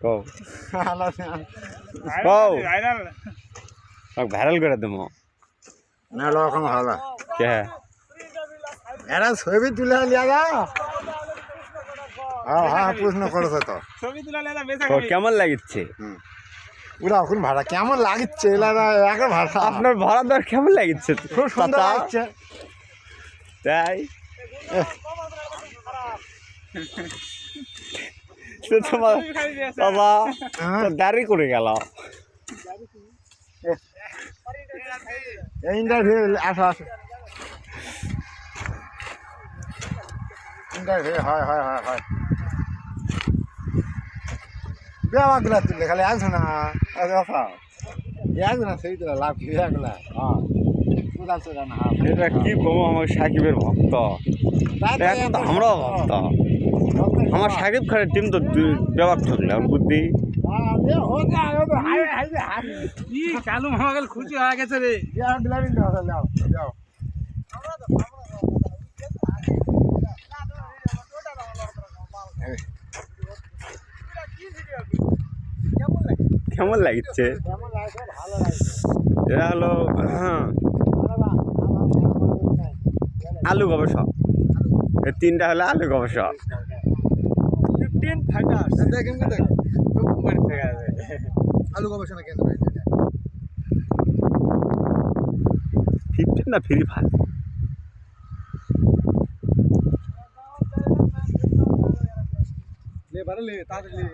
কও কও ভাইরাল করে দেবো না রকম ভালো কে এরা ছবি তুলে লিয়া যা হ্যাঁ হ্যাঁ প্রশ্ন করেছে তো কেমন লাগিচ্ছে ওরা এখন ভাড়া কেমন লাগছে একে ভাড়া আপনার ভাড়া দর কেমন লাগিচ্ছে খুব সুন্দর চাচা? লাগছে তাই তো তোমার বাবা দাঁড়ি করে গেল এই ইন্টারভিউ আসো আসো ইন্টারভিউ হয় হয় হয় হয় বেয়াগুলা তুললে খালি আসো না একজনা সেই তো লাভ কি বেয়াগুলা হ্যাঁ কোদাল চোদা না এটা কি কম আমার সাকিবের ভক্ত আমরাও ভক্ত আমার সাকিব খানের টিম তো ব্যবহার থাকলে আমার বুদ্ধি কালু মামা গেল খুশি হয়ে গেছে রে কেমন লাগছে এটা হলো আলু গবেষক এই তিনটা হলো আলু গবেষক 15 ফাইটার্স দেখেন দেখ আলু গবেষণা কেন্দ্র 15 না ফ্রি ফায়ার ले बारे ले ताज ले